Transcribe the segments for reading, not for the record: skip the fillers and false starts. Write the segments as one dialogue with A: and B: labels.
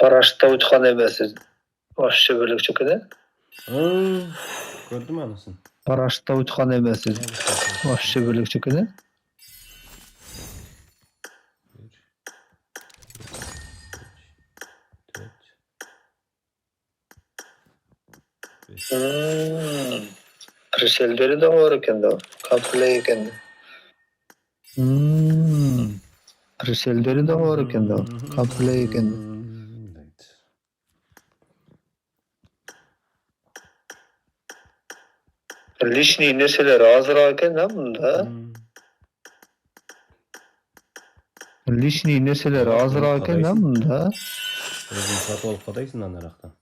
A: Paraşütte uçkan emesiz. Aşçı bölük çökede.
B: Gördün mü anasını?
A: Paraşütte uçkan emesiz. Aşçı bölük çökede. Reselleri de var eken de. Komple eken de. Reselleri de var eken de. Komple eken de. Lişni neseler azra eken de bunda. Lişni neseler azra eken de bunda.
B: Özün satып alıp kadaysın anaraktan.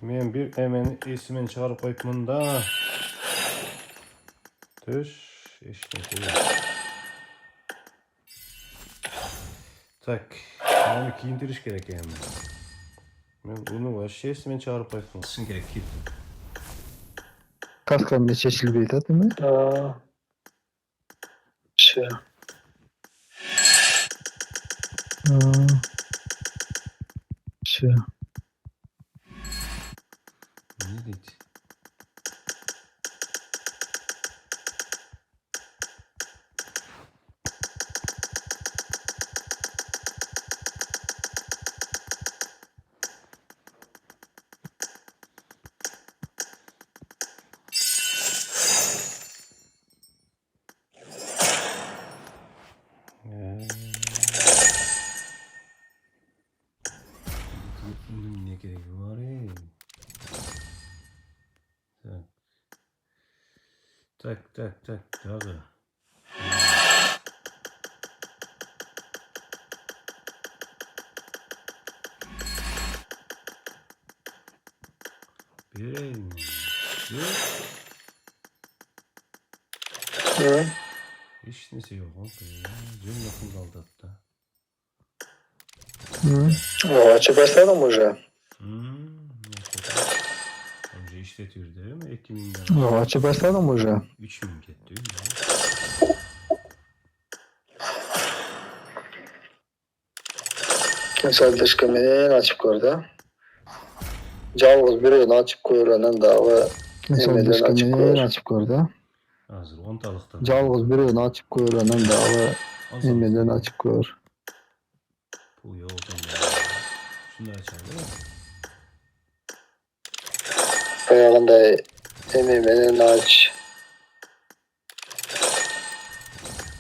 B: Men bir hemen ismini çıkarıp koyup da. Düş, işte değil. Tak, onu giyindiriş gerek yani. Ben bunu var ismini çağırıp koyup nasıl gerek ki?
A: Kaskan da çeşil değil mi? Şey. Şey.
B: Ne dedi? Bunun ne gereği var Tak. Tabii. Bireyim. Hiç nesi yok abi. Cem yakın kaldı hatta.
A: Açıp başladım уже.
B: Önce işletiyor değil mi? 2000'den.
A: Açıp başladım уже.
B: 3000 gitti.
A: Mesela dışkımını açıp koydu. Жалғыз біреуін açıp koyuranın dağı emeden açıp koyur. Açıp koydu.
B: Hazır 10 talıktan.
A: Жалғыз біреуін açıp koyuranın dağı emeden açıp koyur.
B: Bu ya oradan da. Şunları açalım değil mi?
A: Ayağında ememeden aç.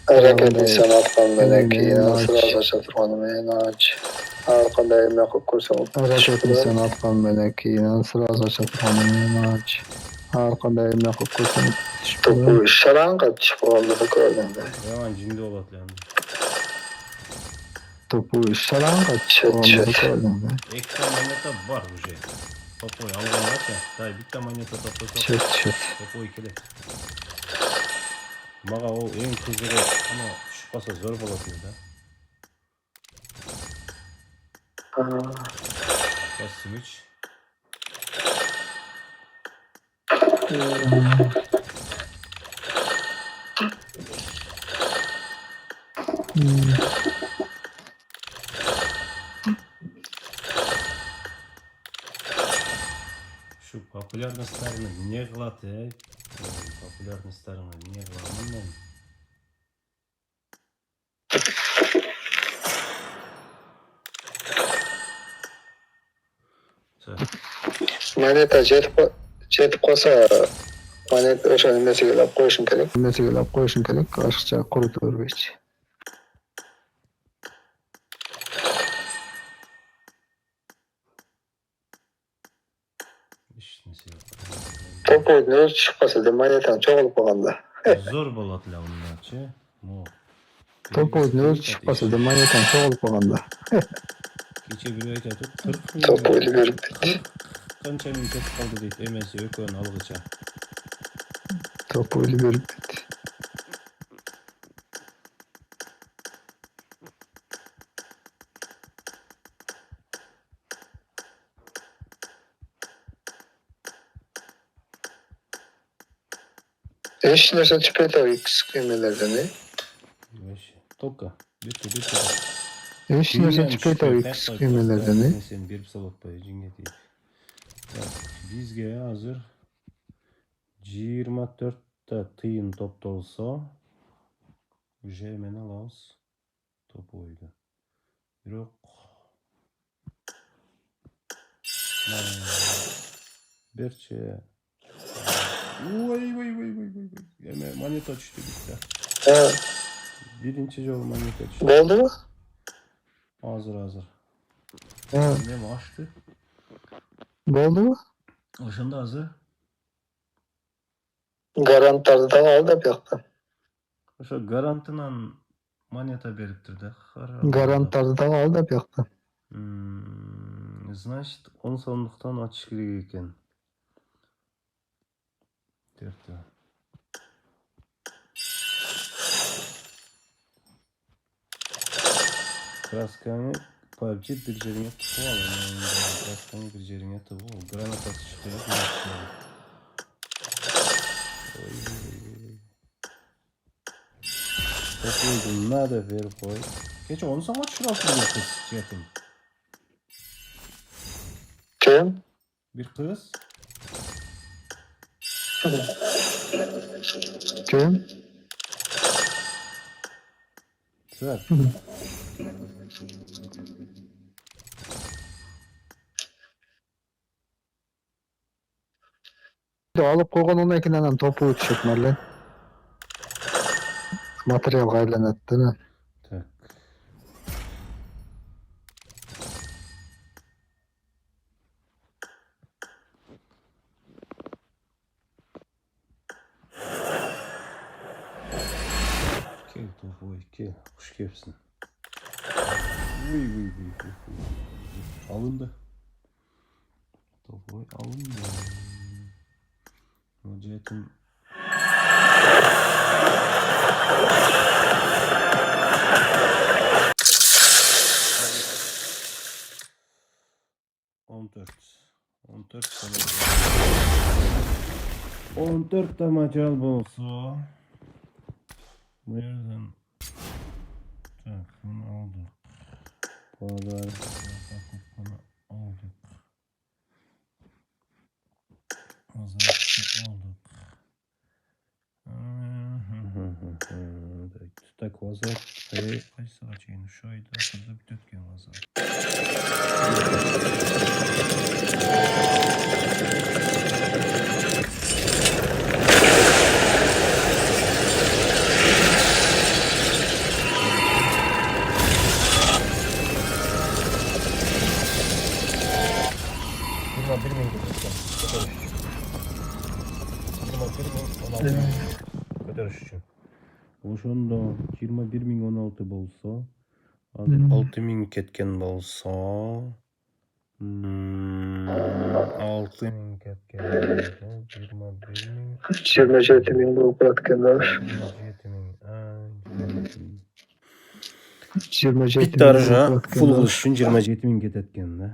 A: Hareketin sen atkan meleki sırada çatırmanı aç. Arkanda emek kursun. Hareketin sen atkan meleki sırada çatırmanı aç. Arkanda emek kursun. Topu şaranga çıkmalı gördüm de.
B: Yaman cinde olatlandı.
A: Topu şaranga çıkmalı gördüm de.
B: Ekran maneta var bu şey. Topu alınlar ya. Dayı bir tane maneta topu.
A: Çıt.
B: Topu ikili. Mağa o en kızılı ama çıkmasa zor bulatıyor da. Basım hiç. Şu популярностьларını ne kılatı? Популярностьларını ne kılamın ben?
A: Moneta жетip қалса Manet o'sha meselelab qo'yishim kerak. Meselelab qo'yishim kerak. Ochiqcha quritib o'rgaychi.
B: Hech narsa yo'q.
A: Top o'yini o'zi tushib qolsa deb monetani cho'g'ilib qolganda.
B: Zo'r bo'ladilar unlarchi. Mo.
A: Top o'yini o'zi tushib qolsa deb monetani cho'g'ilib qolganda.
B: Kecha biri aytadi 40
A: Top
B: ming.
A: o'yini berib
B: 40 qancha ming ketib qoldi deydi. Emas, yo'qon olg'icha.
A: top o'yini berib ketdi. Hech narsa chiqmaydi skemelardan.
B: Вообще. Только. Bitti.
A: Hech narsa chiqmaydi skemelardan.
B: Sen berib salib qo'yingga deydi. Bizga hozir 24 ta tiyin top olsa уже hemen alamiz top o'ydi. Biroq berchi. Voy. Hemen moneta tushdi bitta.
A: Ha,
B: Birinchi jol moneta tushdi.
A: bo'ldimi?
B: Hozir.
A: Ha,
B: Nima ochdi?
A: bo'ldimi?
B: O'shanda hozir
A: Garantlardan ol deb yoqdi.
B: o'sha garantinan moneta berib turdi.
A: Garantlardan ol deb yoqdi.
B: Значит, 10 so'mlikdan ochish kerak ekan. Debdi. Kraskani PUBG bir yerine tıklayalım. Kraskani bir yerine tıklayalım. Granat atışı koyup başlayalım. Topuydum, nada verip koy. Geç onu sana şurası bir kız yetim.
A: Kim?
B: Bir kız.
A: Kim?
B: Güzel.
A: Alıp koygan onu ekinden topu uçuşup merlen. Materyal gaylanat değil mi?
B: Tak. Gel topu, gel. Hoş gelsin. Uy. Alındı. Topu alındı. Hocayetim. On dört macal bolsa. Bu yerden. Tak, bunu aldık. Paralar takıp bunu aldık. Azaltı aldık. Так, vazat. Qaysi açayın? Şu ayda akılda bir dötken vazat. Ko'tarish uchun. O'shanda 21.016 bo'lsa, hozir 6.000 ketgan bo'lsa, 6.000 ketgan bo'lsa,
A: 27 bin grup atkenler. 27
B: bitta arja full qilish uchun 27.000 ketayotganda.